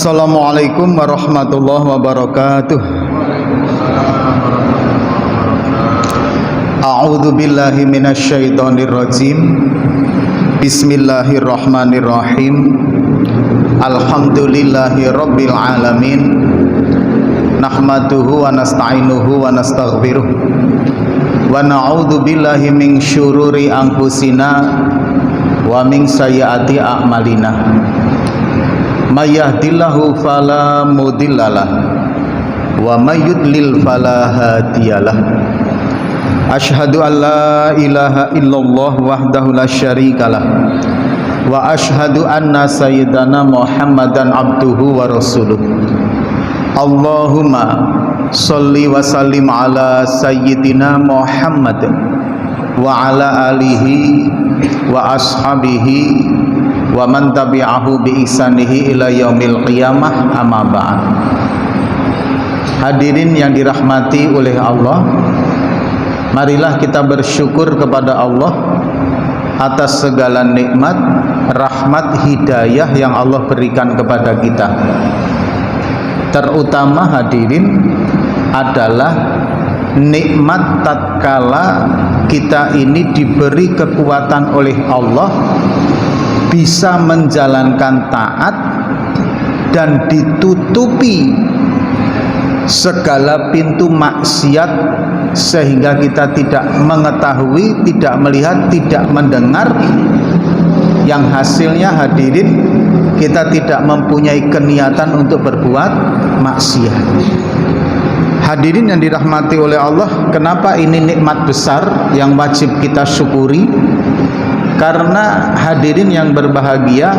Assalamualaikum warahmatullahi wabarakatuh. A'udzu billahi minasyaitonir rajim. Bismillahirrahmanirrahim. Alhamdulillahi rabbil alamin. Nahmaduhu wa nasta'inuhu wa nastaghfiruh. Wa na'udzu billahi min syururi anfusina wa min sayyiati a'malina. May yahdihillahu fala mudhillalah wa may yudlil fala hadiyalah. Asyhadu an la ilaha illallah wahdahu la syarikalah wa asyhadu anna sayyidana Muhammadan abduhu wa rasuluh. Allahumma sholli wa sallim ala sayyidina Muhammad wa ala alihi wa ashabihi wa man tabi'ahu bi ihsanihi ila yaumil qiyamah, amma ba'd. Hadirin yang dirahmati oleh Allah, marilah kita bersyukur kepada Allah atas segala nikmat, rahmat, hidayah yang Allah berikan kepada kita. Terutama hadirin adalah nikmat tatkala kita ini diberi kekuatan oleh Allah, bisa menjalankan taat dan ditutupi segala pintu maksiat sehingga kita tidak mengetahui, tidak melihat, tidak mendengar, yang hasilnya hadirin kita tidak mempunyai keniatan untuk berbuat maksiat. Hadirin yang dirahmati oleh Allah, kenapa ini nikmat besar yang wajib kita syukuri? Karena hadirin yang berbahagia,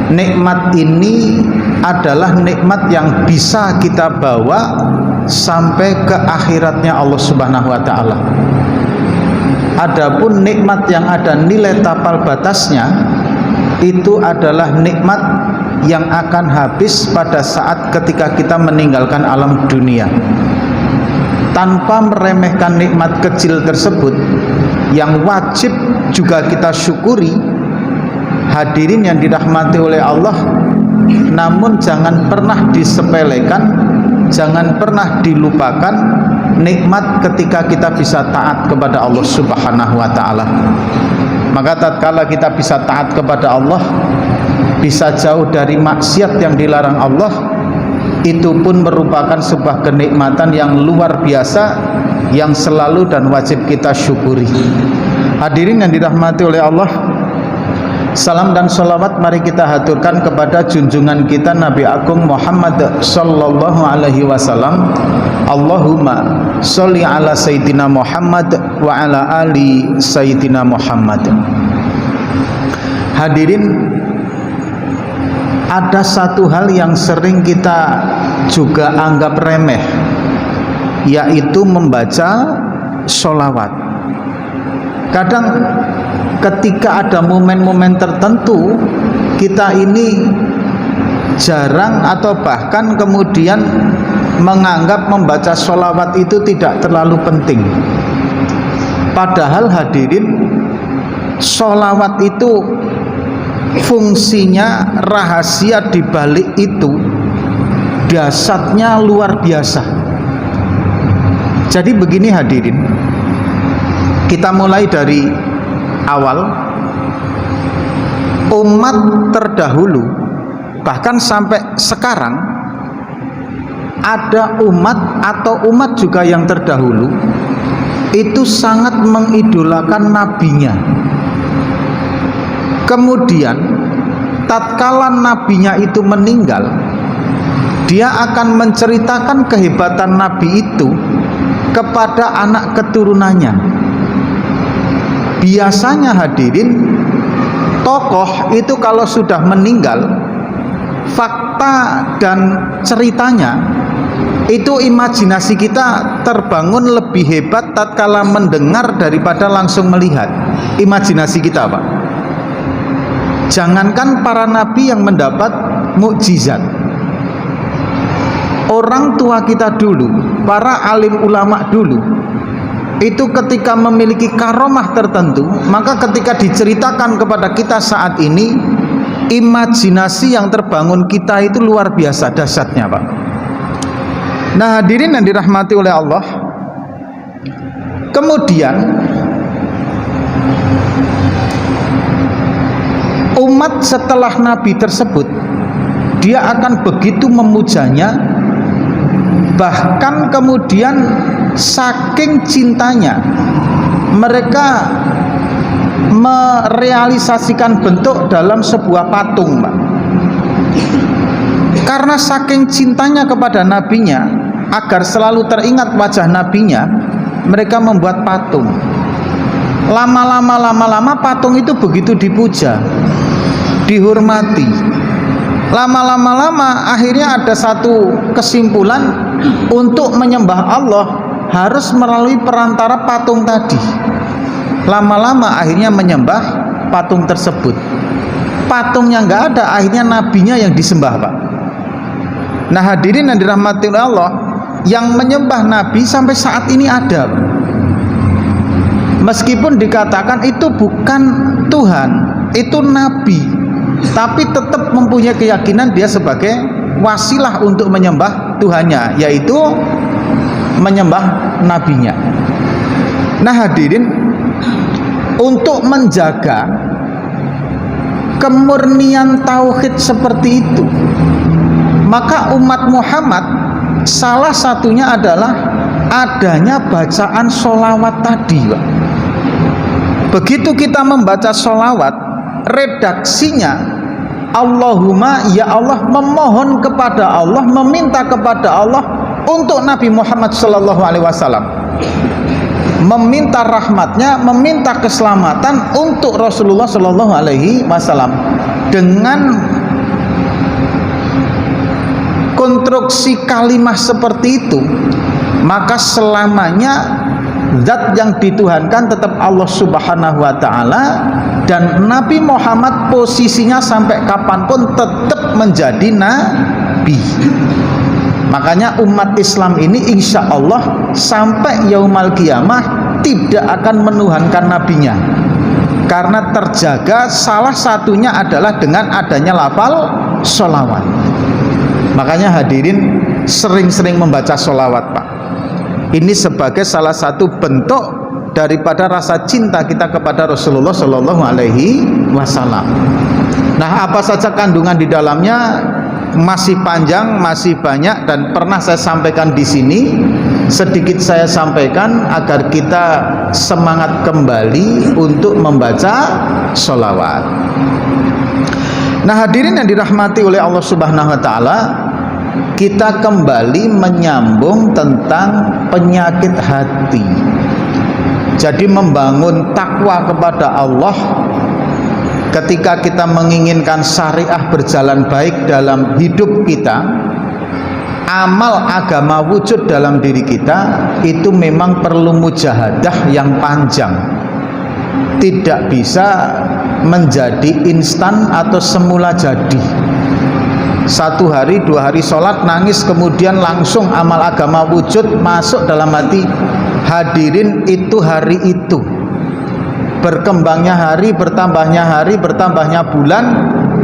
nikmat ini adalah nikmat yang bisa kita bawa sampai ke akhiratnya Allah Subhanahu wa taala. Adapun nikmat yang ada nilai tapal batasnya, itu adalah nikmat yang akan habis pada saat ketika kita meninggalkan alam dunia. Tanpa meremehkan nikmat kecil tersebut yang wajib juga kita syukuri, hadirin yang dirahmati oleh Allah, namun jangan pernah disepelekan, jangan pernah dilupakan nikmat ketika kita bisa taat kepada Allah Subhanahu wa taala. Maka tatkala kita bisa taat kepada Allah, bisa jauh dari maksiat yang dilarang Allah, itu pun merupakan sebuah kenikmatan yang luar biasa yang selalu dan wajib kita syukuri. Hadirin yang dirahmati oleh Allah, salam dan salawat mari kita haturkan kepada junjungan kita Nabi Agung Muhammad sallallahu alaihi wasallam. Allahumma sholli ala sayyidina Muhammad wa ala ali sayyidina Muhammad. Hadirin, ada satu hal yang sering kita juga anggap remeh, yaitu membaca sholawat. Kadang ketika ada momen-momen tertentu, kita ini jarang atau bahkan kemudian menganggap membaca sholawat itu tidak terlalu penting. Padahal hadirin, sholawat itu fungsinya, rahasia dibalik itu dahsyatnya luar biasa. Jadi begini hadirin, kita mulai dari awal. Umat terdahulu bahkan sampai sekarang, ada umat atau umat juga yang terdahulu itu sangat mengidolakan nabinya. Kemudian tatkala nabinya itu meninggal, dia akan menceritakan kehebatan nabi itu kepada anak keturunannya. Biasanya hadirin, tokoh itu kalau sudah meninggal, fakta dan ceritanya itu imajinasi kita terbangun lebih hebat tatkala mendengar daripada langsung melihat. Imajinasi kita, Pak. Jangankan para nabi yang mendapat mukjizat, orang tua kita dulu, para alim ulama dulu, itu ketika memiliki karomah tertentu, maka ketika diceritakan kepada kita saat ini, imajinasi yang terbangun kita itu luar biasa dahsyatnya, Pak. Nah, hadirin yang dirahmati oleh Allah, kemudian umat setelah Nabi tersebut, dia akan begitu memujanya, bahkan kemudian saking cintanya mereka merealisasikan bentuk dalam sebuah patung, Pak. Karena saking cintanya kepada nabinya, agar selalu teringat wajah nabinya, mereka membuat patung. Lama-lama patung itu begitu dipuja, dihormati. Lama-lama akhirnya ada satu kesimpulan, untuk menyembah Allah harus melalui perantara patung tadi. Lama-lama akhirnya menyembah patung tersebut. Patungnya nggak ada, akhirnya nabinya yang disembah, Pak. Nah, hadirin yang dirahmati oleh Allah, yang menyembah nabi sampai saat ini ada, Pak. Meskipun dikatakan itu bukan Tuhan, itu nabi, tapi tetap mempunyai keyakinan dia sebagai wasilah untuk menyembah Tuhannya, yaitu menyembah nabinya. Nah, hadirin, untuk menjaga kemurnian tauhid seperti itu, maka umat Muhammad salah satunya adalah adanya bacaan sholawat tadi, Pak. Begitu kita membaca sholawat, redaksinya Allahumma, ya Allah, memohon kepada Allah, meminta kepada Allah untuk Nabi Muhammad SAW, meminta rahmatnya, meminta keselamatan untuk Rasulullah SAW. Dengan konstruksi kalimat seperti itu, maka selamanya zat yang dituhankan tetap Allah Subhanahu wa Ta'ala, dan Nabi Muhammad posisinya sampai kapanpun tetap menjadi nabi. Makanya umat Islam ini insya Allah sampai yaumul qiyamah tidak akan menuhankan nabinya, karena terjaga salah satunya adalah dengan adanya lafal sholawat. Makanya hadirin sering-sering membaca sholawat, Pak. Ini sebagai salah satu bentuk daripada rasa cinta kita kepada Rasulullah Shallallahu Alaihi Wasallam. Nah, apa saja kandungan di dalamnya masih panjang, masih banyak, dan pernah saya sampaikan di sini. Sedikit saya sampaikan agar kita semangat kembali untuk membaca sholawat. Nah, hadirin yang dirahmati oleh Allah Subhanahu Wa Taala, kita kembali menyambung tentang penyakit hati. Jadi membangun takwa kepada Allah, ketika kita menginginkan syariah berjalan baik dalam hidup kita, amal agama wujud dalam diri kita, itu memang perlu mujahadah yang panjang. Tidak bisa menjadi instan atau semula jadi. 1 hari 2 hari sholat nangis kemudian langsung amal agama wujud masuk dalam hati. Hadirin, itu hari itu berkembangnya hari, bertambahnya bulan,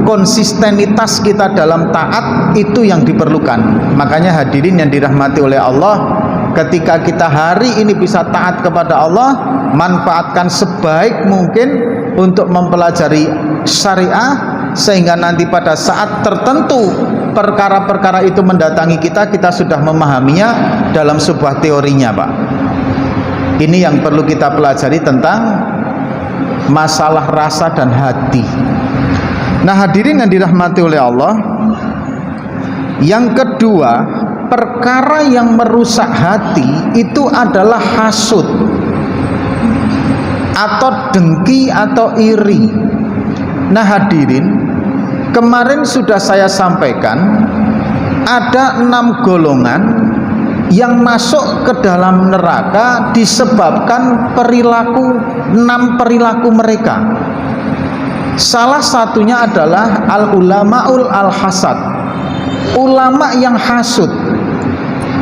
konsistenitas kita dalam taat itu yang diperlukan. Makanya hadirin yang dirahmati oleh Allah, ketika kita hari ini bisa taat kepada Allah, manfaatkan sebaik mungkin untuk mempelajari syariah, sehingga nanti pada saat tertentu perkara-perkara itu mendatangi kita, kita sudah memahaminya dalam sebuah teorinya, Pak. Ini yang perlu kita pelajari tentang masalah rasa dan hati. Nah, hadirin yang dirahmati oleh Allah, yang kedua, perkara yang merusak hati itu adalah hasud atau dengki atau iri. Nah, hadirin, kemarin sudah saya sampaikan ada 6 golongan yang masuk ke dalam neraka disebabkan 6 perilaku mereka. Salah satunya adalah al-ulamaul al-hasad, ulama yang hasud.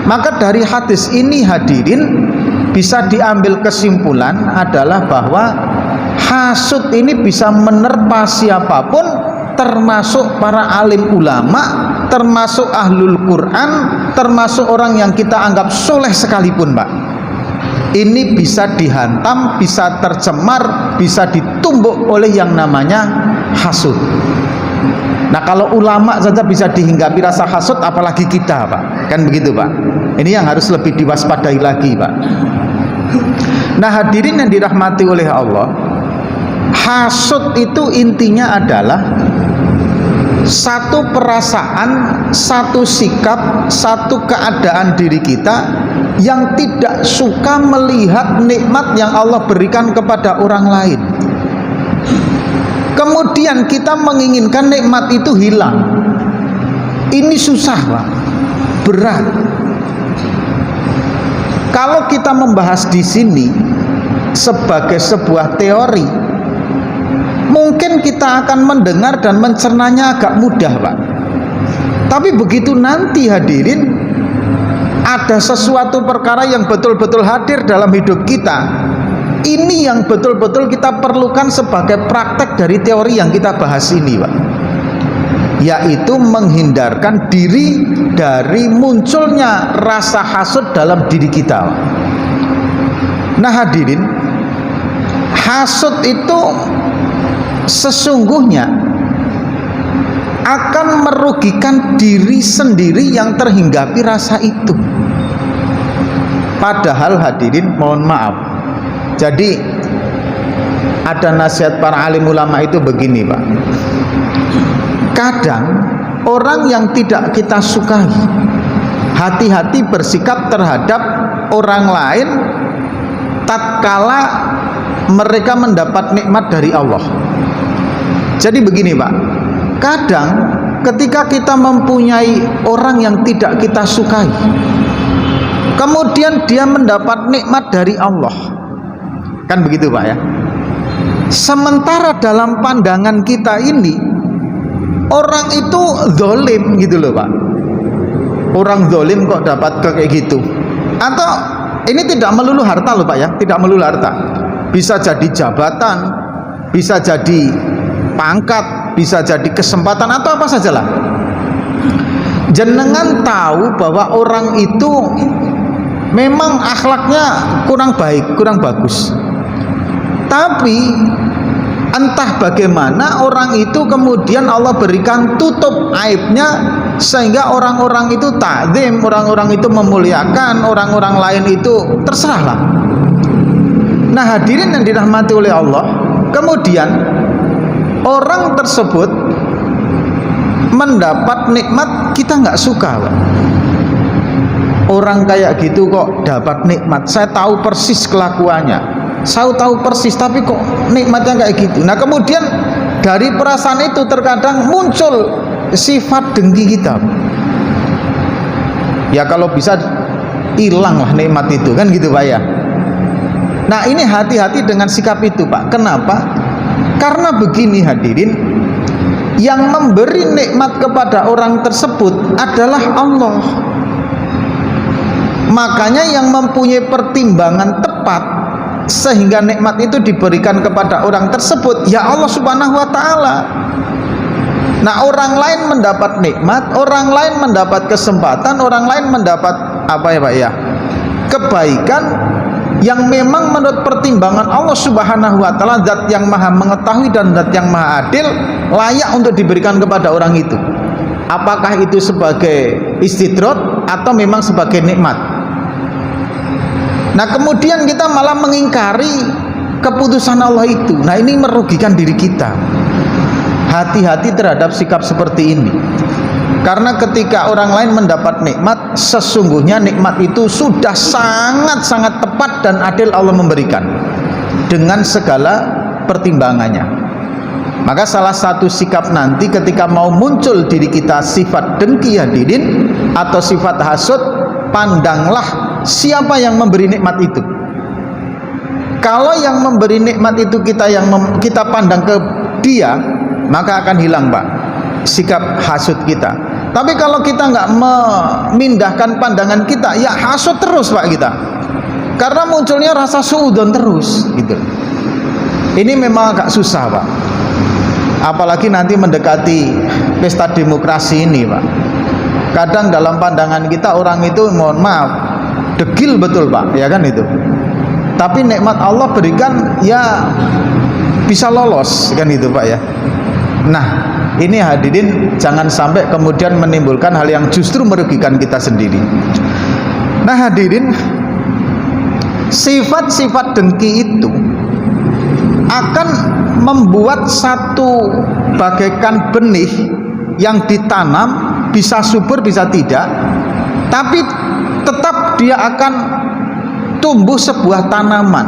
Maka dari hadis ini hadirin bisa diambil kesimpulan adalah bahwa hasud ini bisa menerpa siapapun termasuk para alim ulama, termasuk ahlul Quran, termasuk orang yang kita anggap soleh sekalipun, Pak, ini bisa dihantam, bisa tercemar, bisa ditumbuk oleh yang namanya hasud. Nah, kalau ulama saja bisa dihinggapi rasa hasud, apalagi kita, Pak, kan begitu, Pak. Ini yang harus lebih diwaspadai lagi, Pak. Nah, hadirin yang dirahmati oleh Allah, hasud itu intinya adalah satu perasaan, satu sikap, satu keadaan diri kita yang tidak suka melihat nikmat yang Allah berikan kepada orang lain. Kemudian kita menginginkan nikmat itu hilang. Ini susah, Pak, berat. Kalau kita membahas di sini sebagai sebuah teori, mungkin kita akan mendengar dan mencernanya agak mudah, Pak. Tapi begitu nanti hadirin ada sesuatu perkara yang betul-betul hadir dalam hidup kita, ini yang betul-betul kita perlukan sebagai praktek dari teori yang kita bahas ini, Pak, yaitu menghindarkan diri dari munculnya rasa hasud dalam diri kita. Nah, hadirin, hasud itu sesungguhnya akan merugikan diri sendiri yang terhinggapi rasa itu. Padahal hadirin, mohon maaf, jadi ada nasihat para alim ulama itu begini, Pak. Kadang orang yang tidak kita sukai, hati-hati bersikap terhadap orang lain tatkala mereka mendapat nikmat dari Allah. Jadi begini, Pak, kadang ketika kita mempunyai orang yang tidak kita sukai, kemudian dia mendapat nikmat dari Allah, kan begitu, Pak, ya. Sementara dalam pandangan kita ini orang itu zolim gitu loh, Pak. Orang zolim kok dapat kayak gitu. Atau ini tidak melulu harta loh, Pak, ya, tidak melulu harta. Bisa jadi jabatan, bisa jadi pangkat, bisa jadi kesempatan, atau apa sajalah. Jenengan tahu bahwa orang itu memang akhlaknya kurang baik, kurang bagus, tapi entah bagaimana orang itu kemudian Allah berikan tutup aibnya, sehingga orang-orang itu takzim, orang-orang itu memuliakan, orang-orang lain itu terserahlah. Nah, hadirin yang dirahmati oleh Allah, kemudian orang tersebut mendapat nikmat kita nggak suka, Pak. Orang kayak gitu kok dapat nikmat, saya tahu persis kelakuannya, saya tahu persis, tapi kok nikmatnya kayak gitu. Nah, kemudian dari perasaan itu terkadang muncul sifat dengki kita. Ya kalau bisa hilanglah nikmat itu, kan gitu, Pak, ya. Nah, ini hati-hati dengan sikap itu, Pak. Kenapa? Karena begini hadirin, yang memberi nikmat kepada orang tersebut adalah Allah. Makanya yang mempunyai pertimbangan tepat sehingga nikmat itu diberikan kepada orang tersebut, ya Allah Subhanahu wa ta'ala. Nah, orang lain mendapat nikmat, orang lain mendapat kesempatan, orang lain mendapat apa ya, Pak, ya, kebaikan yang memang menurut pertimbangan Allah Subhanahu wa ta'ala, zat yang maha mengetahui dan zat yang maha adil, layak untuk diberikan kepada orang itu. Apakah itu sebagai istidrot atau memang sebagai nikmat? Nah, kemudian kita malah mengingkari keputusan Allah itu. Nah, ini merugikan diri kita. Hati-hati terhadap sikap seperti ini. Karena ketika orang lain mendapat nikmat, sesungguhnya nikmat itu sudah sangat-sangat tepat dan adil Allah memberikan dengan segala pertimbangannya. Maka salah satu sikap nanti ketika mau muncul diri kita sifat dengki hadirin atau sifat hasud, pandanglah siapa yang memberi nikmat itu. Kalau yang memberi nikmat itu kita pandang ke dia, maka akan hilang, Pak, sikap hasud kita. Tapi kalau kita nggak memindahkan pandangan kita, ya hasud terus, Pak, kita. Karena munculnya rasa suudzon terus gitu. Ini memang agak susah, Pak. Apalagi nanti mendekati pesta demokrasi ini, Pak. Kadang dalam pandangan kita orang itu, mohon maaf, degil betul, Pak, ya kan itu. Tapi nikmat Allah berikan ya bisa lolos kan itu, Pak, ya. Nah, ini hadirin jangan sampai kemudian menimbulkan hal yang justru merugikan kita sendiri. Nah, hadirin, sifat-sifat dengki itu akan membuat satu bagaikan benih yang ditanam, bisa subur bisa tidak, tapi tetap dia akan tumbuh sebuah tanaman.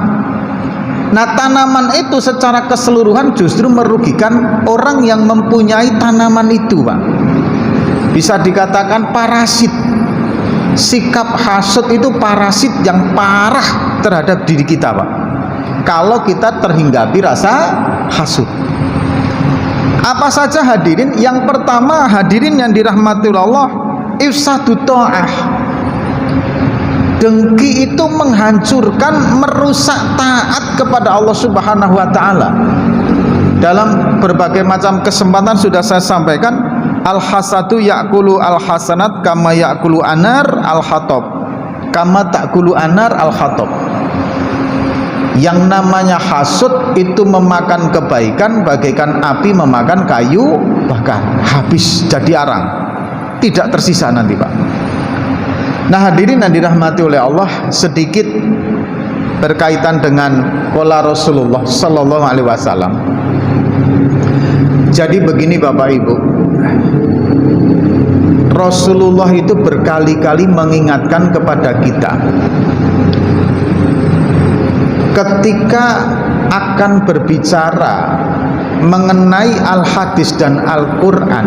Nah, tanaman itu secara keseluruhan justru merugikan orang yang mempunyai tanaman itu, Pak. Bisa dikatakan parasit. Sikap hasud itu parasit yang parah terhadap diri kita, Pak, kalau kita terhinggapi rasa hasud. Apa saja hadirin? Yang pertama, hadirin yang dirahmati Allah, ifsadu ta'ah. Dengki itu menghancurkan, merusak taat kepada Allah Subhanahu wa taala. Dalam berbagai macam kesempatan sudah saya sampaikan, al-hasadu ya'kulu al-hasanat kama ya'kulu anar al-hatab, kama ta'kulu anar al-hatab. Yang namanya hasud itu memakan kebaikan bagaikan api memakan kayu bakar, habis jadi arang, tidak tersisa nanti, Pak. Nah, hadirin yang dirahmati oleh Allah, sedikit berkaitan dengan qala Rasulullah sallallahu alaihi wasallam. Jadi begini Bapak Ibu, Rasulullah itu berkali-kali mengingatkan kepada kita ketika akan berbicara mengenai al-hadis dan Al-Quran,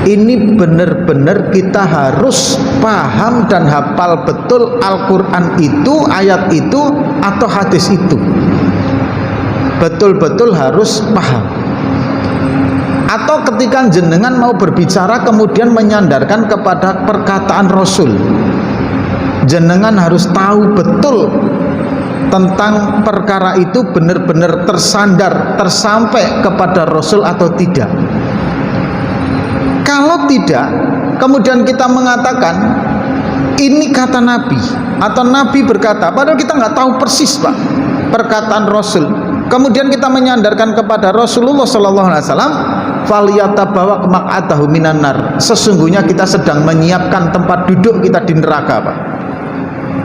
ini benar-benar kita harus paham dan hafal betul Al-Quran itu, ayat itu atau hadis itu, betul-betul harus paham. Atau ketika jenengan mau berbicara kemudian menyandarkan kepada perkataan Rasul, jenengan harus tahu betul tentang perkara itu benar-benar tersandar, tersampai kepada Rasul atau tidak. Kalau tidak, kemudian kita mengatakan ini kata Nabi atau Nabi berkata, padahal kita nggak tahu persis, Pak, perkataan Rasul. Kemudian kita menyandarkan kepada Rasulullah Sallallahu Alaihi Wasallam, faliyatabawa maq'adahu minan nar. Sesungguhnya kita sedang menyiapkan tempat duduk kita di neraka, Pak.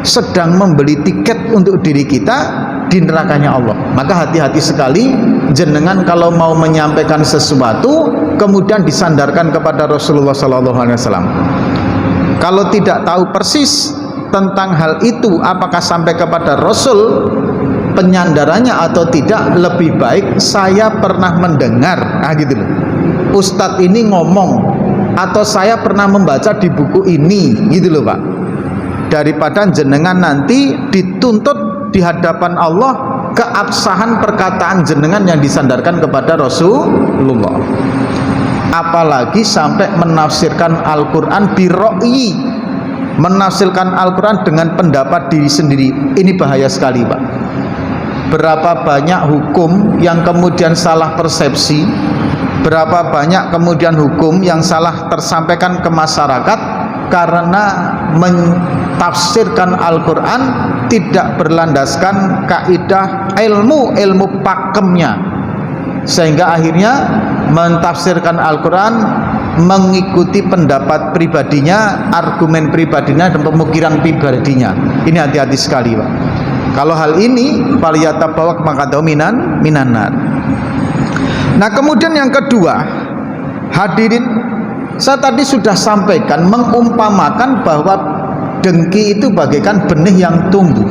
Sedang membeli tiket untuk diri kita di nerakanya Allah. Maka hati-hati sekali jenengan kalau mau menyampaikan sesuatu kemudian disandarkan kepada Rasulullah Sallallahu Alaihi Wasallam. Kalau tidak tahu persis tentang hal itu apakah sampai kepada Rasul penyandarannya atau tidak, lebih baik saya pernah mendengar, gitu loh, Ustadz ini ngomong, atau saya pernah membaca di buku ini, gitu loh, Pak, daripada jenengan nanti dituntut di hadapan Allah keabsahan perkataan jenengan yang disandarkan kepada Rasulullah. Apalagi sampai menafsirkan Al-Quran birro'yi, menafsirkan Al-Quran dengan pendapat diri sendiri. Ini bahaya sekali, Pak. Berapa banyak hukum yang kemudian salah persepsi, berapa banyak kemudian hukum yang salah tersampaikan ke masyarakat karena mentafsirkan Al-Quran tidak berlandaskan kaidah ilmu pakemnya, sehingga akhirnya mentafsirkan Al-Quran mengikuti pendapat pribadinya, argumen pribadinya, dan pemikiran pribadinya. Ini hati-hati sekali, Pak. Kalau hal ini faliyatabawa maq'adahu minan nar. Nah, kemudian yang kedua, hadirin, saya tadi sudah sampaikan mengumpamakan bahwa dengki itu bagaikan benih yang tumbuh,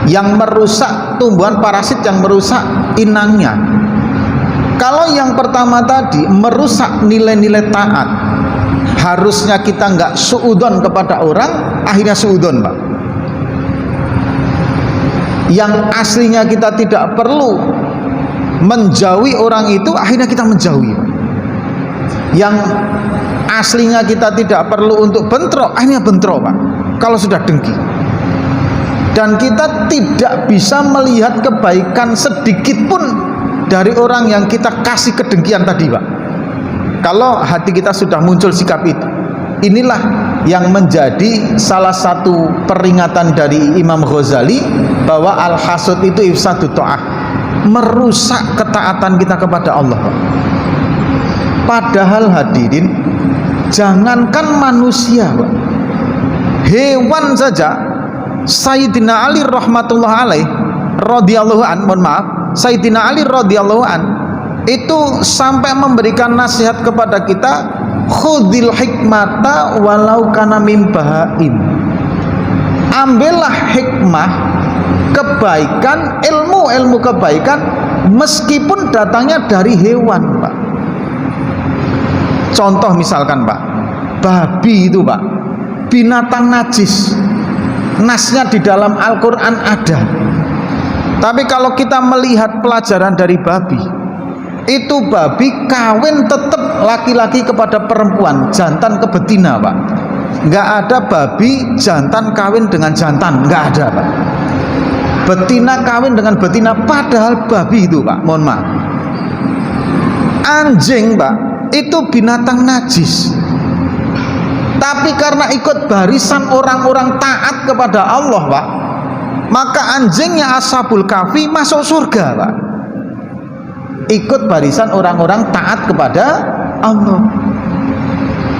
yang merusak tumbuhan parasit, yang merusak inangnya. Kalau yang pertama tadi merusak nilai-nilai taat, harusnya kita nggak suudon kepada orang, akhirnya suudon, Pak. Yang aslinya kita tidak perlu menjauhi orang itu, akhirnya kita menjauhi. Yang aslinya kita tidak perlu untuk bentrok, akhirnya bentrok, Pak, kalau sudah dengki. Dan kita tidak bisa melihat kebaikan sedikit pun dari orang yang kita kasih kedengkian tadi, Pak. Kalau hati kita sudah muncul sikap itu, inilah yang menjadi salah satu peringatan dari Imam Ghazali bahwa al-hasud itu ifsadut ta'ah, merusak ketaatan kita kepada Allah, Pak. Padahal hadirin, jangankan manusia, Pak, hewan saja. Sayyidina Ali rahmatullah alaih radhiyallahu an, mohon maaf, Sayyidina Ali radhiyallahu an itu sampai memberikan nasihat kepada kita, khudil hikmata walau kana mim bahaim. Ambillah hikmah, kebaikan, ilmu kebaikan meskipun datangnya dari hewan, Pak. Contoh misalkan, Pak, babi itu, Pak, binatang najis, nasnya di dalam Al-Quran ada. Tapi kalau kita melihat pelajaran dari babi, itu babi kawin tetap laki-laki kepada perempuan, jantan ke betina, Pak. Nggak ada babi jantan kawin dengan jantan, nggak ada, Pak. Betina kawin dengan betina, padahal babi itu, Pak, mohon maaf. Anjing, Pak, itu binatang najis, tapi karena ikut barisan orang-orang taat kepada Allah, Pak, maka anjingnya Ashabul Kahfi masuk surga, Pak. Ikut barisan orang-orang taat kepada Allah.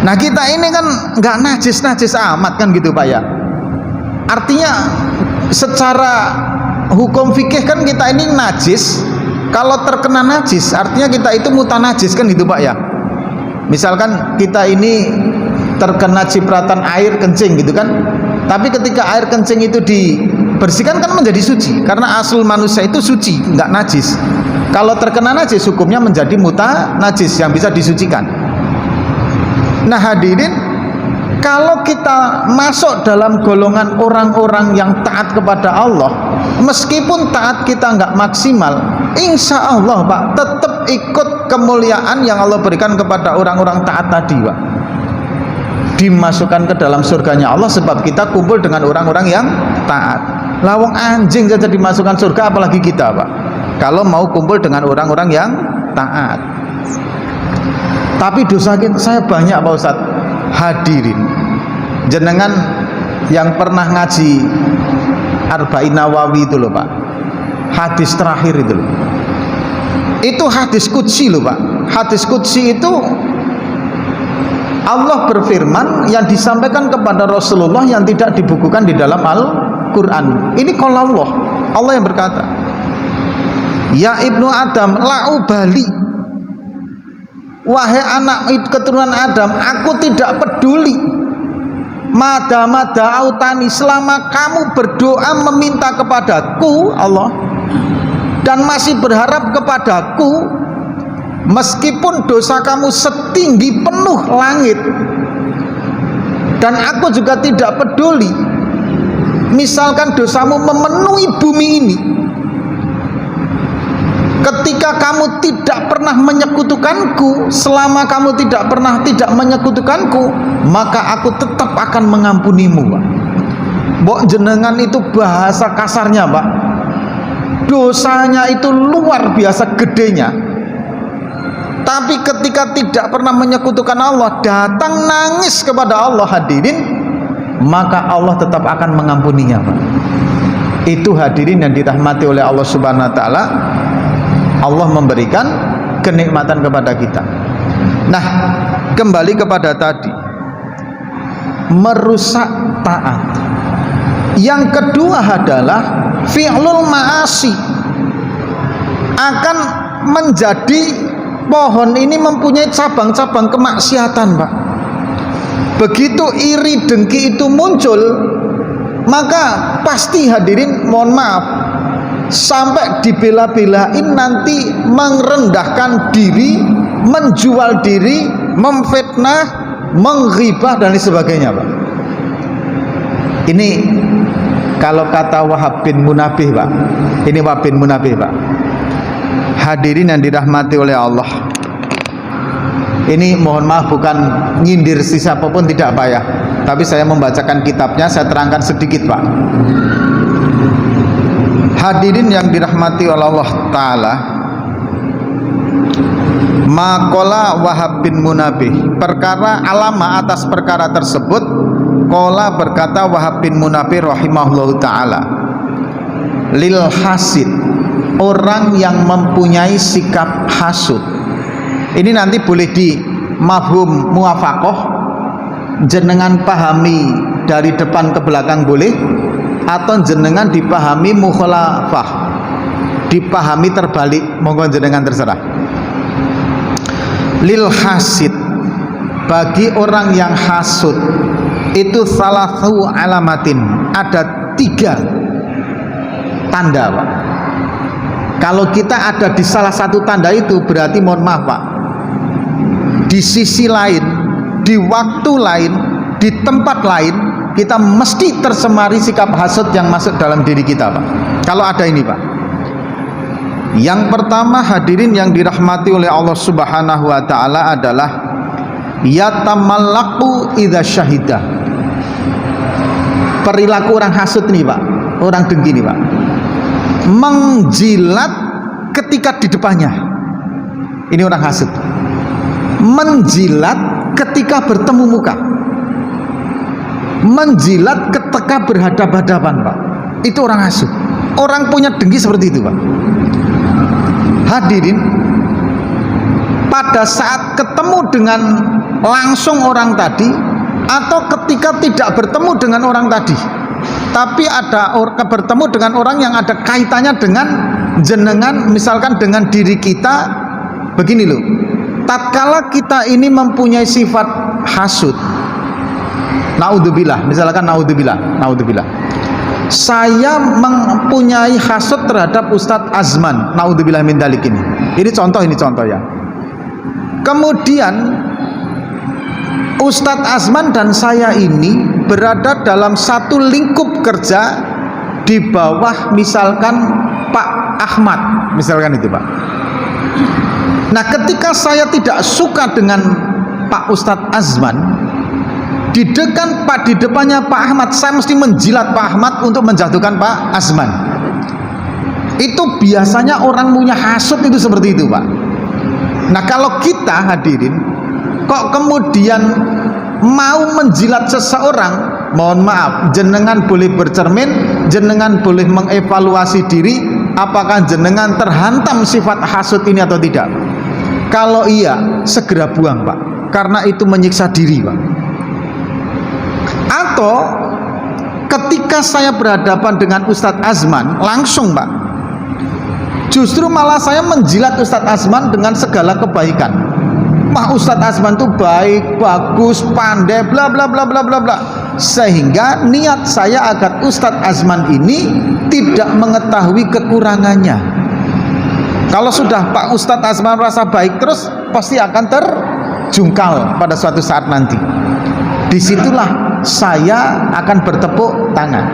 Nah, kita ini kan nggak najis-najis amat kan gitu, Pak, ya. Artinya secara hukum fikih kan kita ini najis. Kalau terkena najis artinya kita itu mutanajis kan gitu, Pak, ya. Misalkan kita ini terkena cipratan air kencing gitu kan, tapi ketika air kencing itu dibersihkan kan menjadi suci, karena asal manusia itu suci, nggak najis. Kalau terkena najis hukumnya menjadi mutanajis yang bisa disucikan. Nah, hadirin, kalau kita masuk dalam golongan orang-orang yang taat kepada Allah, meskipun taat kita nggak maksimal, insya Allah, Pak, tetap ikut kemuliaan yang Allah berikan kepada orang-orang taat tadi, Pak. Dimasukkan ke dalam surganya Allah sebab kita kumpul dengan orang-orang yang taat. Lawang anjing saja dimasukkan surga, apalagi kita, Pak, kalau mau kumpul dengan orang-orang yang taat. Tapi dosa kita, saya banyak, Pak Ustadz. Hadirin, jenengan yang pernah ngaji Arba'in Nawawi itu loh, Pak, hadis terakhir itu hadis qudsi loh, Pak. Hadis qudsi itu Allah berfirman yang disampaikan kepada Rasulullah yang tidak dibukukan di dalam Al-Quran. Ini qala Allah yang berkata, ya ibnu Adam la ubali, wahai anak keturunan Adam, aku tidak peduli madama da'autani, selama kamu berdoa meminta kepadaku Allah dan masih berharap kepadaku, meskipun dosa kamu setinggi penuh langit, dan aku juga tidak peduli misalkan dosamu memenuhi bumi ini, ketika kamu tidak pernah menyekutukanku, selama kamu tidak menyekutukanku, maka aku tetap akan mengampunimu, Pak. Mbok jenengan itu bahasa kasarnya, Pak, dosanya itu luar biasa gedenya, tapi ketika tidak pernah menyekutukan Allah, datang nangis kepada Allah, hadirin, maka Allah tetap akan mengampuninya, Pak. Itu hadirin yang dirahmati oleh Allah Subhanahu wa taala. Allah memberikan kenikmatan kepada kita. Nah, kembali kepada tadi, merusak taat. Yang kedua adalah fi'lul ma'asi, akan menjadi pohon ini mempunyai cabang-cabang kemaksiatan, Pak. Begitu iri dengki itu muncul, maka pasti hadirin, mohon maaf, sampai dibela-belain nanti merendahkan diri, menjual diri, memfitnah, menghibah dan sebagainya, Pak. Ini kalau kata Wahab bin Munabih, Pak, ini Wahab bin Munabih, Pak. Hadirin yang dirahmati oleh Allah, ini mohon maaf bukan nyindir siapapun, tidak, Pak, ya, tapi saya membacakan kitabnya, saya terangkan sedikit, Pak. Hadirin yang dirahmati oleh Allah Ta'ala, Maqala Wahab bin Munabih, perkara alama atas perkara tersebut. Qala berkata Wahab bin Munabih rahimahullahu ta'ala, lil hasid, orang yang mempunyai sikap hasud. Ini nanti boleh di mafhum muwafaqah, jenengan pahami dari depan ke belakang boleh, atau jenengan dipahami mukhalafah, dipahami terbalik, monggo jenengan terserah. Lil hasid, bagi orang yang hasud itu salahu alamatin, ada 3 tanda, Pak. Kalau kita ada di salah satu tanda itu, berarti mohon maaf, Pak, di sisi lain, di waktu lain, di tempat lain, kita mesti tersemari sikap hasud yang masuk dalam diri kita, Pak. Kalau ada ini, Pak. Yang pertama, hadirin yang dirahmati oleh Allah Subhanahu wa ta'ala, adalah yatamallaku idza syahida. Perilaku orang hasud nih, Pak, orang dengki nih, Pak, menjilat ketika di depannya. Ini orang hasud, menjilat ketika bertemu muka, menjilat ketika berhadapan-hadapan, Pak. Itu orang hasud. Orang punya dengki seperti itu, Pak. Hadirin, pada saat ketemu dengan langsung orang tadi, atau ketika tidak bertemu dengan orang tadi, tapi ada bertemu dengan orang yang ada kaitannya dengan jenengan, misalkan dengan diri kita. Begini loh, tatkala kita ini mempunyai sifat hasud, naudzubillah, misalkan naudzubillah, saya mempunyai hasud terhadap Ustadz Azman, naudzubillah min dzalik. Ini contoh ya. Kemudian Ustadz Azman dan saya ini berada dalam satu lingkup kerja di bawah misalkan Pak Ahmad, misalkan itu, Pak. Nah, ketika saya tidak suka dengan Pak Ustadz Azman, di depannya Pak Ahmad, saya mesti menjilat Pak Ahmad untuk menjatuhkan Pak Azman. Itu biasanya orang punya hasud itu seperti itu, Pak. Nah, kalau kita hadirin kok kemudian mau menjilat seseorang, mohon maaf, jenengan boleh bercermin, jenengan boleh mengevaluasi diri, apakah jenengan terhantam sifat hasud ini atau tidak. Kalau iya, segera buang, Pak, karena itu menyiksa diri, Pak. Atau ketika saya berhadapan dengan Ustadz Azman langsung, Pak, justru malah saya menjilat Ustadz Azman dengan segala kebaikan. Wah, Ustadz Azman itu baik, bagus, pandai, bla bla bla bla bla bla, sehingga niat saya agar Ustadz Azman ini tidak mengetahui kekurangannya. Kalau sudah Pak Ustadz Azman merasa baik terus, pasti akan terjungkal pada suatu saat nanti. Disitulah saya akan bertepuk tangan.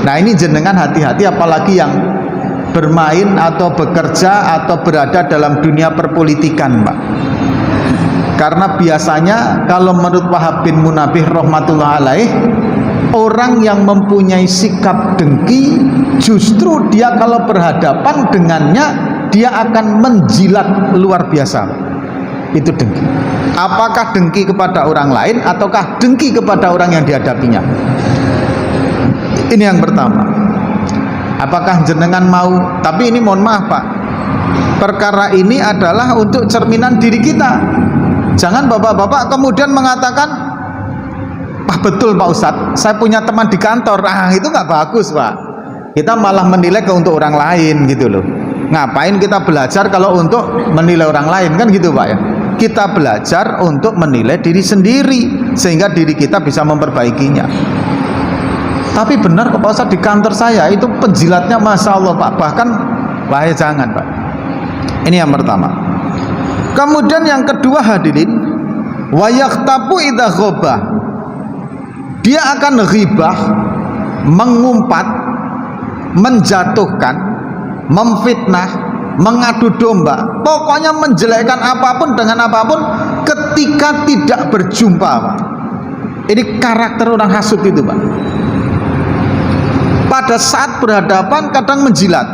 Nah, ini jenengan hati-hati, apalagi yang bermain atau bekerja atau berada dalam dunia perpolitikan, Pak. Karena biasanya kalau menurut Wahab bin Munabih rahmatullah alaih, orang yang mempunyai sikap dengki, justru dia kalau berhadapan dengannya, dia akan menjilat luar biasa. Itu dengki. Apakah dengki kepada orang lain ataukah dengki kepada orang yang dihadapinya? Ini yang pertama. Apakah jenengan mau? Tapi ini mohon maaf, Pak, perkara ini adalah untuk cerminan diri kita. Jangan bapak-bapak kemudian mengatakan, "Wah, betul Pak Ustadz, saya punya teman di kantor." Itu nggak bagus, Pak. Kita malah menilai untuk orang lain gitu loh. Ngapain kita belajar kalau untuk menilai orang lain, kan gitu, Pak ya? Kita belajar untuk menilai diri sendiri sehingga diri kita bisa memperbaikinya. Tapi benar kok Pak Ustadz, di kantor saya itu penjilatnya Masya Allah, Pak, bahkan bahaya, jangan, Pak. Ini yang pertama. Kemudian yang kedua, hadirin, wa yakhtabu idza ghaba, dia akan ghibah, mengumpat, menjatuhkan, memfitnah, mengadu domba, pokoknya menjelekkan apapun dengan apapun ketika tidak berjumpa, Pak. Ini karakter orang hasud itu, Pak. Pada saat berhadapan kadang menjilat,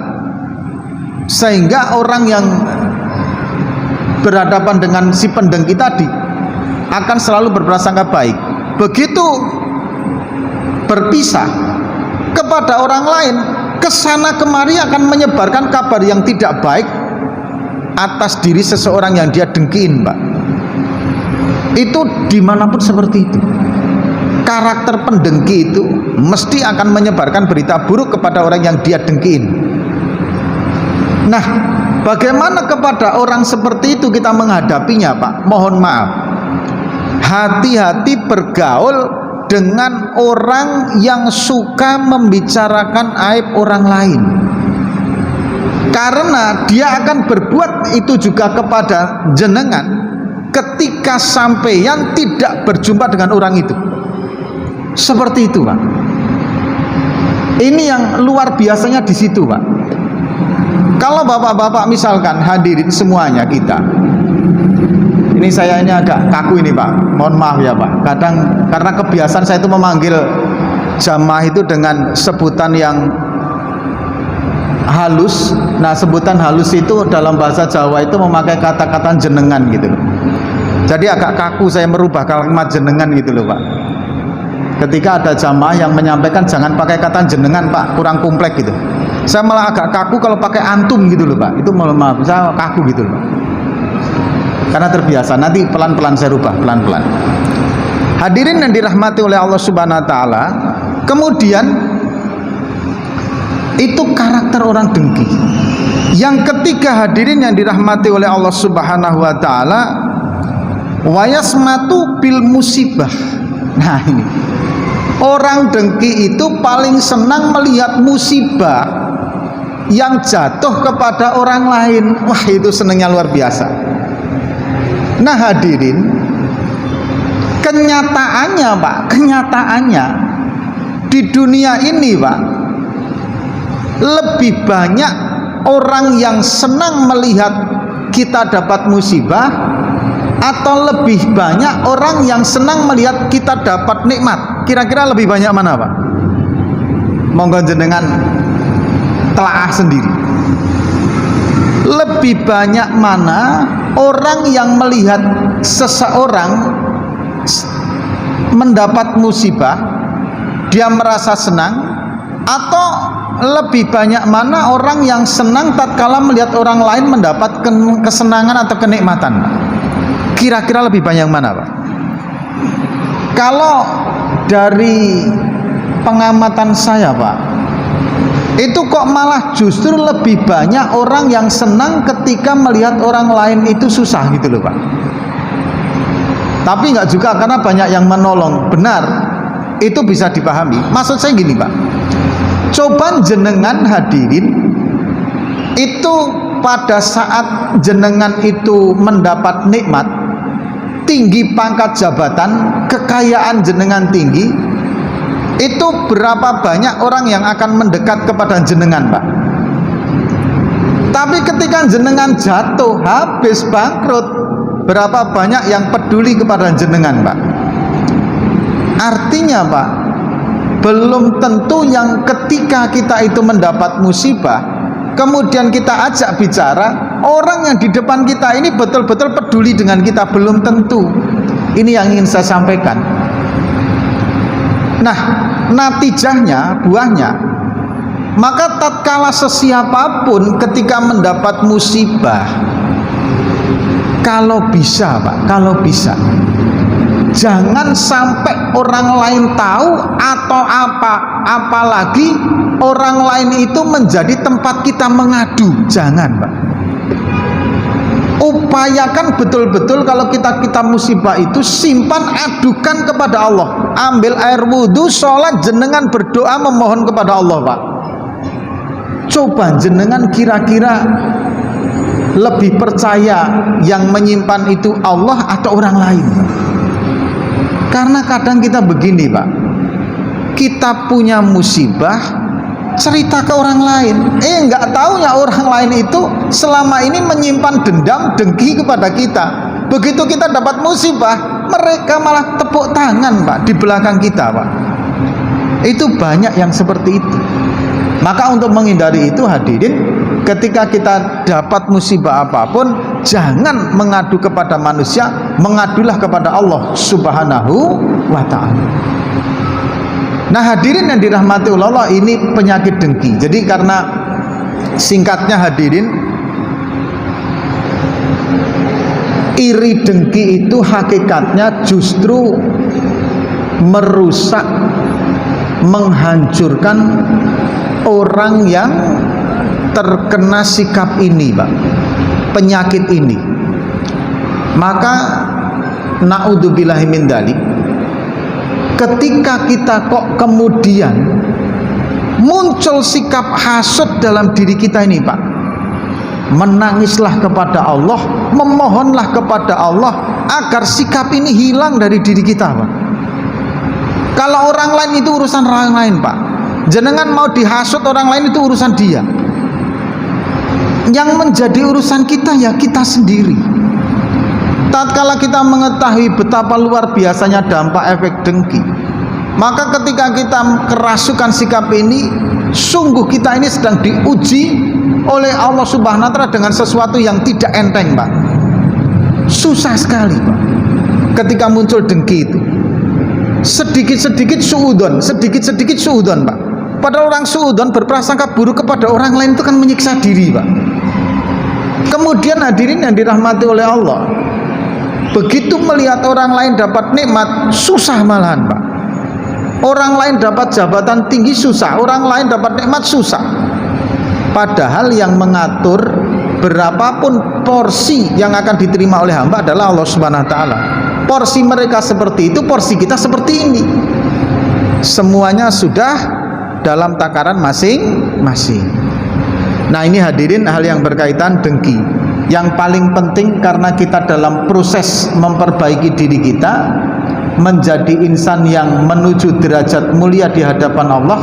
sehingga orang yang berhadapan dengan si pendengki tadi akan selalu berprasangka baik. Begitu berpisah kepada orang lain, kesana kemari akan menyebarkan kabar yang tidak baik atas diri seseorang yang dia dengkiin, Pak. Itu dimanapun seperti itu. Karakter pendengki itu mesti akan menyebarkan berita buruk kepada orang yang dia dengkiin. Nah, bagaimana kepada orang seperti itu kita menghadapinya, Pak? Mohon maaf, hati-hati bergaul dengan orang yang suka membicarakan aib orang lain, karena dia akan berbuat itu juga kepada jenengan ketika sampeyan tidak berjumpa dengan orang itu. Seperti itu, Pak. Ini yang luar biasanya di situ, Pak. Kalau bapak-bapak misalkan hadirin semuanya kita, ini saya ini agak kaku ini, Pak, mohon maaf ya, Pak. Kadang karena kebiasaan saya itu memanggil jamaah itu dengan sebutan yang halus. Nah, sebutan halus itu dalam bahasa Jawa itu memakai kata-kata jenengan gitu loh. Jadi agak kaku saya merubah kalimat jenengan gitu loh, Pak. Ketika ada jamaah yang menyampaikan jangan pakai kata jenengan, Pak, kurang kompleks gitu. Saya malah agak kaku kalau pakai antum gitu loh, Pak. Itu maaf, saya kaku gitu loh, Pak. Karena terbiasa. Nanti pelan-pelan saya rubah, pelan-pelan. Hadirin yang dirahmati oleh Allah Subhanahu wa taala, kemudian itu karakter orang dengki. Yang ketiga, hadirin yang dirahmati oleh Allah Subhanahu wa taala, wayasmatu bil musibah. Nah, ini orang dengki itu paling senang melihat musibah yang jatuh kepada orang lain. Wah, itu senangnya luar biasa. Nah, hadirin, kenyataannya, Pak, kenyataannya di dunia ini, Pak, lebih banyak orang yang senang melihat kita dapat musibah, atau lebih banyak orang yang senang melihat kita dapat nikmat? Kira-kira lebih banyak mana, Pak? Monggo jenengan telaah sendiri. Lebih banyak mana orang yang melihat seseorang mendapat musibah, dia merasa senang, atau lebih banyak mana orang yang senang tatkala melihat orang lain mendapat kesenangan atau kenikmatan? Kira-kira lebih banyak mana, Pak? Kalau dari pengamatan saya, Pak, itu kok malah justru lebih banyak orang yang senang ketika melihat orang lain itu susah gitu loh, Pak. Tapi nggak juga, karena banyak yang menolong. Benar, itu bisa dipahami. Maksud saya gini, Pak, coba jenengan hadirin itu pada saat jenengan itu mendapat nikmat, tinggi pangkat jabatan, kekayaan jenengan tinggi, itu berapa banyak orang yang akan mendekat kepada jenengan, Pak? Tapi ketika jenengan jatuh, habis bangkrut, berapa banyak yang peduli kepada jenengan, Pak? Artinya, Pak, belum tentu yang ketika kita itu mendapat musibah, kemudian kita ajak bicara, orang yang di depan kita ini betul-betul peduli dengan kita, belum tentu. Ini yang ingin saya sampaikan. Nah, natijahnya, buahnya, maka tatkala sesiapapun ketika mendapat musibah, kalau bisa, Pak, kalau bisa, jangan sampai orang lain tahu, atau apalagi orang lain itu menjadi tempat kita mengadu. Jangan, Pak. Upayakan betul-betul kalau kita musibah itu, simpan, adukan kepada Allah. Ambil air wudhu, sholat, jenengan berdoa memohon kepada Allah, Pak. Coba jenengan kira-kira lebih percaya yang menyimpan itu Allah atau orang lain? Karena kadang kita begini, Pak, kita punya musibah, cerita ke orang lain, nggak taunya orang lain itu selama ini menyimpan dendam, dengki kepada kita. Begitu kita dapat musibah, mereka malah tepuk tangan, Pak, di belakang kita, Pak. Itu banyak yang seperti itu. Maka untuk menghindari itu hadirin, ketika kita dapat musibah apapun, jangan mengadu kepada manusia, mengadulah kepada Allah Subhanahu wa ta'ala. Nah hadirin yang dirahmati Allah, ini penyakit dengki. Jadi karena singkatnya hadirin, iri dengki itu hakikatnya justru merusak, menghancurkan orang yang terkena sikap ini, Pak, penyakit ini. Maka naudzubillahi min dzalik, ketika kita kok kemudian muncul sikap hasud dalam diri kita ini, Pak, menangislah kepada Allah, memohonlah kepada Allah agar sikap ini hilang dari diri kita, Pak. Kalau orang lain itu urusan orang lain, Pak. Jenengan mau dihasut orang lain itu urusan dia. Yang menjadi urusan kita ya kita sendiri. Tatkala kita mengetahui betapa luar biasanya dampak efek dengki, maka ketika kita kerasukan sikap ini, sungguh kita ini sedang diuji oleh Allah Subhanahu wa ta'ala dengan sesuatu yang tidak enteng, Pak. Susah sekali, Pak, ketika muncul dengki itu. Sedikit-sedikit suudon, sedikit-sedikit suudon, Pak. Padahal orang suudon berprasangka buruk kepada orang lain itu kan menyiksa diri, Pak. Kemudian hadirin yang dirahmati oleh Allah, begitu melihat orang lain dapat nikmat, susah malahan, Pak. Orang lain dapat jabatan tinggi, susah. Orang lain dapat nikmat, susah. Padahal yang mengatur berapapun porsi yang akan diterima oleh hamba adalah Allah Subhanahu wa ta'ala. Porsi mereka seperti itu, porsi kita seperti ini. Semuanya sudah dalam takaran masing-masing. Nah ini hadirin hal yang berkaitan dengki. Yang paling penting karena kita dalam proses memperbaiki diri kita menjadi insan yang menuju derajat mulia di hadapan Allah,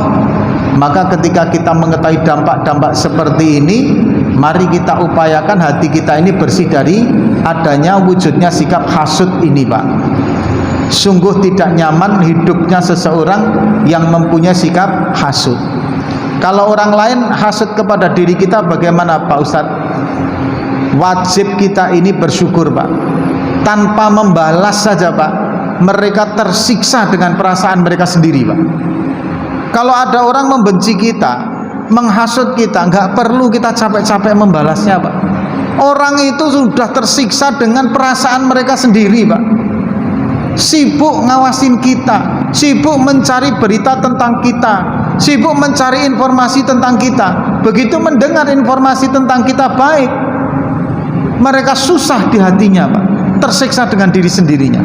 maka ketika kita mengetahui dampak-dampak seperti ini, mari kita upayakan hati kita ini bersih dari adanya wujudnya sikap hasud ini, Pak. Sungguh tidak nyaman hidupnya seseorang yang mempunyai sikap hasud. Kalau orang lain hasud kepada diri kita, bagaimana Pak Ustadz? Wajib kita ini bersyukur, Pak. Tanpa membalas saja, Pak, mereka tersiksa dengan perasaan mereka sendiri, Pak. Kalau ada orang membenci kita, menghasut kita, nggak perlu kita capek-capek membalasnya, Pak. Orang itu sudah tersiksa dengan perasaan mereka sendiri, Pak. Sibuk ngawasin kita, sibuk mencari berita tentang kita, sibuk mencari informasi tentang kita. Begitu mendengar informasi tentang kita baik, mereka susah di hatinya, Pak, tersiksa dengan diri sendirinya.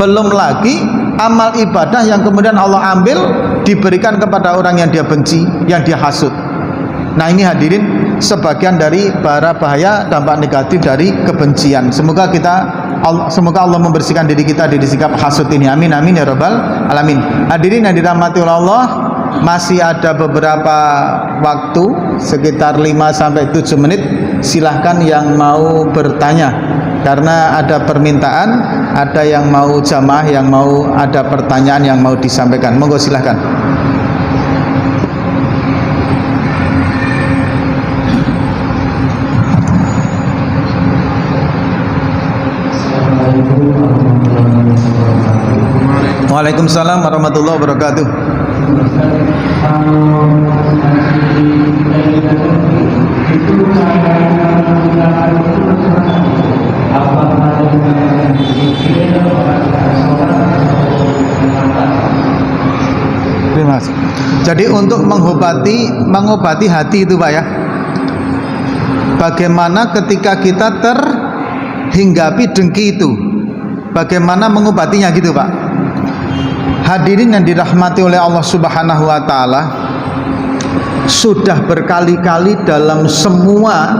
Belum lagi amal ibadah yang kemudian Allah ambil diberikan kepada orang yang dia benci, yang dia hasud. Nah ini hadirin sebagian dari bara bahaya dampak negatif dari kebencian. Semoga Allah membersihkan diri kita dari sikap hasud ini. Amin amin ya rabbal alamin. Hadirin yang dirahmati oleh Allah, masih ada beberapa waktu sekitar 5-7 menit. Silahkan yang mau bertanya, karena ada permintaan, ada yang mau jamaah, yang mau ada pertanyaan yang mau disampaikan. Monggo silahkan. Waalaikumsalam warahmatullahi wabarakatuh. Jadi untuk mengobati hati itu, Pak, ya, bagaimana ketika kita terhinggapi dengki itu, bagaimana mengobatinya gitu, Pak. Hadirin yang dirahmati oleh Allah Subhanahu wa ta'ala, sudah berkali-kali dalam semua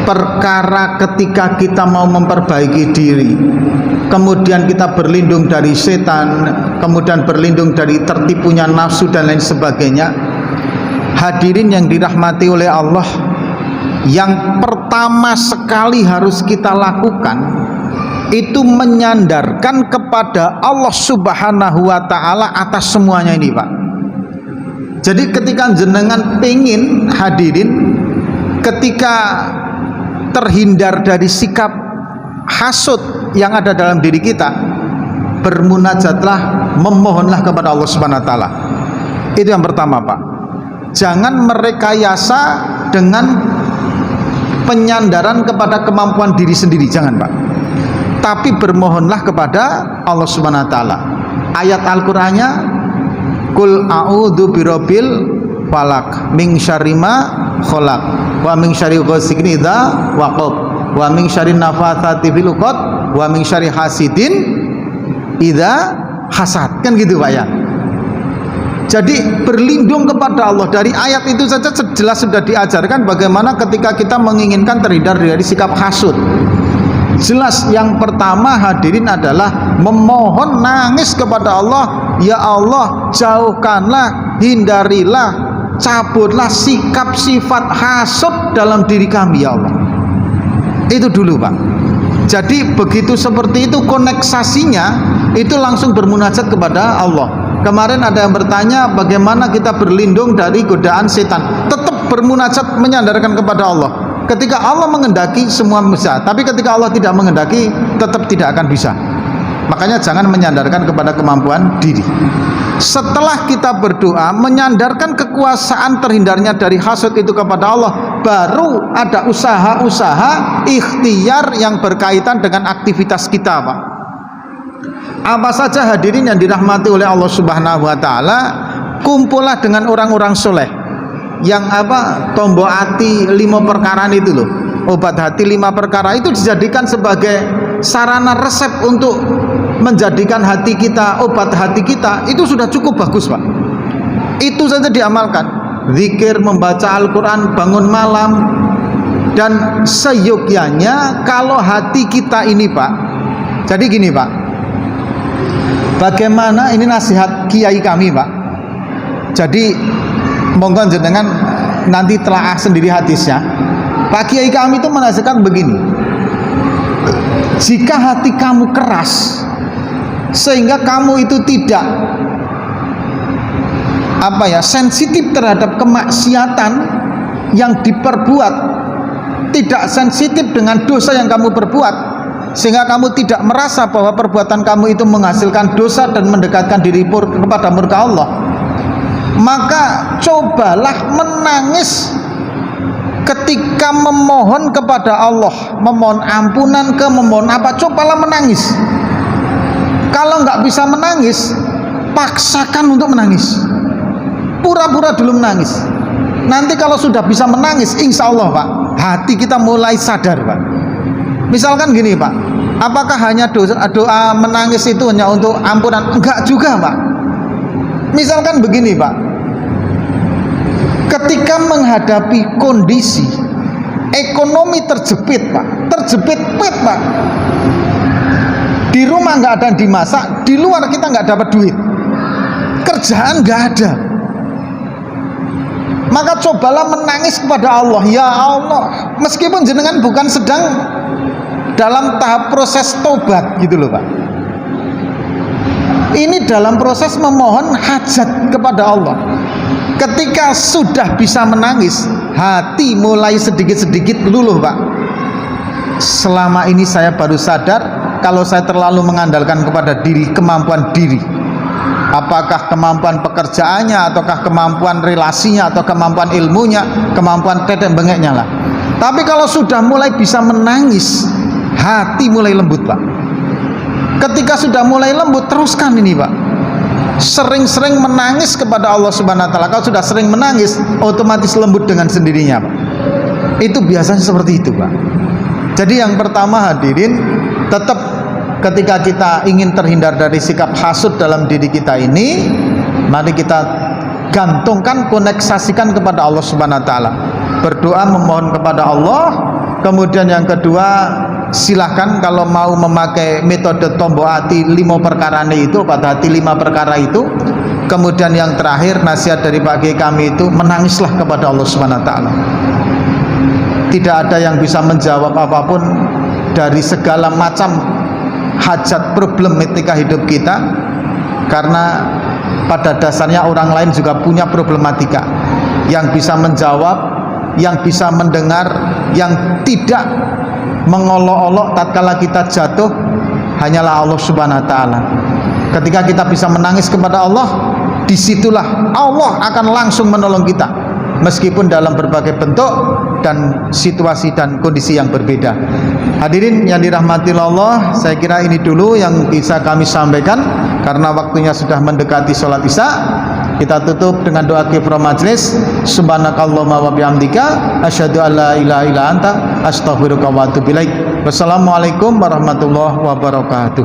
perkara ketika kita mau memperbaiki diri, kemudian kita berlindung dari setan, kemudian berlindung dari tertipunya nafsu dan lain sebagainya. Hadirin yang dirahmati oleh Allah, yang pertama sekali harus kita lakukan itu menyandarkan kepada Allah Subhanahu wa ta'ala atas semuanya ini, Pak. Jadi ketika jenengan pengin hadirin, ketika terhindar dari sikap hasud yang ada dalam diri kita, bermunajatlah, memohonlah kepada Allah Subhanahu wa taala. Itu yang pertama, Pak. Jangan merekayasa dengan penyandaran kepada kemampuan diri sendiri, jangan, Pak. Tapi bermohonlah kepada Allah Subhanahu wa taala. Ayat Al-Qur'annya, Qul a'udzu birabbil falaq min syarri ma khalaq wa min syarri ghasiqin idza waqab wa min syarri nafatsati fil 'uqad wa min syarri hasidin idza hasad. Kan gitu, Pak ya. Jadi berlindung kepada Allah. Dari ayat itu saja jelas sudah diajarkan bagaimana ketika kita menginginkan terhindar dari sikap hasud. Jelas yang pertama hadirin adalah memohon, nangis kepada Allah, ya Allah jauhkanlah, hindarilah, cabutlah sikap sifat hasud dalam diri kami ya Allah. Itu dulu, Pak. Jadi begitu seperti itu koneksasinya, itu langsung bermunajat kepada Allah. Kemarin ada yang bertanya bagaimana kita berlindung dari godaan setan. Tetap bermunajat, menyandarkan kepada Allah. Ketika Allah mengendaki semua bisa, tapi ketika Allah tidak mengendaki tetap tidak akan bisa. Makanya jangan menyandarkan kepada kemampuan diri. Setelah kita berdoa menyandarkan kekuasaan terhindarnya dari hasad itu kepada Allah, baru ada usaha-usaha ikhtiar yang berkaitan dengan aktivitas kita, Pak. Apa saja hadirin yang dirahmati oleh Allah Subhanahu wa taala, kumpullah dengan orang-orang soleh yang tombok hati 5 perkaraan itu loh, obat hati 5 perkara itu dijadikan sebagai sarana resep untuk menjadikan hati kita, obat hati kita, itu sudah cukup bagus, Pak. Itu saja diamalkan, zikir, membaca Al-Quran, bangun malam, dan seyogyanya kalau hati kita ini, Pak. Jadi gini, Pak, bagaimana ini nasihat kiai kami, Pak. Jadi monggo jenengan nanti telaah sendiri hadisnya. Pak Kiai kami itu menasihatkan begini, jika hati kamu keras sehingga kamu itu tidak sensitif terhadap kemaksiatan yang diperbuat, tidak sensitif dengan dosa yang kamu perbuat, sehingga kamu tidak merasa bahwa perbuatan kamu itu menghasilkan dosa dan mendekatkan diri kepada murka Allah, maka cobalah menangis ketika memohon kepada Allah, memohon ampunan memohon cobalah menangis. Kalau nggak bisa menangis, paksakan untuk menangis, pura-pura dulu menangis. Nanti kalau sudah bisa menangis, insya Allah, Pak, hati kita mulai sadar, Pak. Misalkan gini, Pak, apakah hanya doa menangis itu hanya untuk ampunan? Enggak juga, Pak. Misalkan begini, Pak, ketika menghadapi kondisi ekonomi terjepit, Pak, Pak, di rumah nggak ada yang dimasak, di luar kita nggak dapat duit, kerjaan nggak ada, maka cobalah menangis kepada Allah, ya Allah, meskipun jenengan bukan sedang dalam tahap proses tobat gitu loh, Pak. Ini dalam proses memohon hajat kepada Allah. Ketika sudah bisa menangis, hati mulai sedikit-sedikit luluh, Pak. Selama ini saya baru sadar kalau saya terlalu mengandalkan kepada diri, kemampuan diri. Apakah kemampuan pekerjaannya, ataukah kemampuan relasinya, atau kemampuan ilmunya, kemampuan tetek bengeknya lah. Tapi kalau sudah mulai bisa menangis, hati mulai lembut, Pak. Ketika sudah mulai lembut, teruskan ini, Pak. Sering-sering menangis kepada Allah Subhanahu wa taala. Kalau sudah sering menangis, otomatis lembut dengan sendirinya, Pak. Itu biasanya seperti itu, Pak. Jadi yang pertama hadirin, tetap ketika kita ingin terhindar dari sikap hasud dalam diri kita ini, mari kita gantungkan, koneksasikan kepada Allah Subhanahu wa taala. Berdoa memohon kepada Allah. Kemudian yang kedua, silahkan kalau mau memakai metode tombok hati 5 perkara itu, pada hati 5 perkara itu. Kemudian yang terakhir, nasihat dari Pak Kiai kami itu, menangislah kepada Allah Subhanahu wa taala. Tidak ada yang bisa menjawab apapun dari segala macam hajat problematika hidup kita, karena pada dasarnya orang lain juga punya problematika. Yang bisa menjawab, yang bisa mendengar, yang tidak mengolok-olok tatkala kita jatuh hanyalah Allah Subhanahu wa taala. Ketika kita bisa menangis kepada Allah, disitulah Allah akan langsung menolong kita, meskipun dalam berbagai bentuk dan situasi dan kondisi yang berbeda. Hadirin yang dirahmati Allah, saya kira ini dulu yang bisa kami sampaikan karena waktunya sudah mendekati sholat isya. Kita tutup dengan doa kifaratul majlis. Subhanakallahumma wa bihamdika asyhadu an la ilaha illa anta astaghfiruka wa atubu ilaik. Wassalamualaikum warahmatullahi wabarakatuh.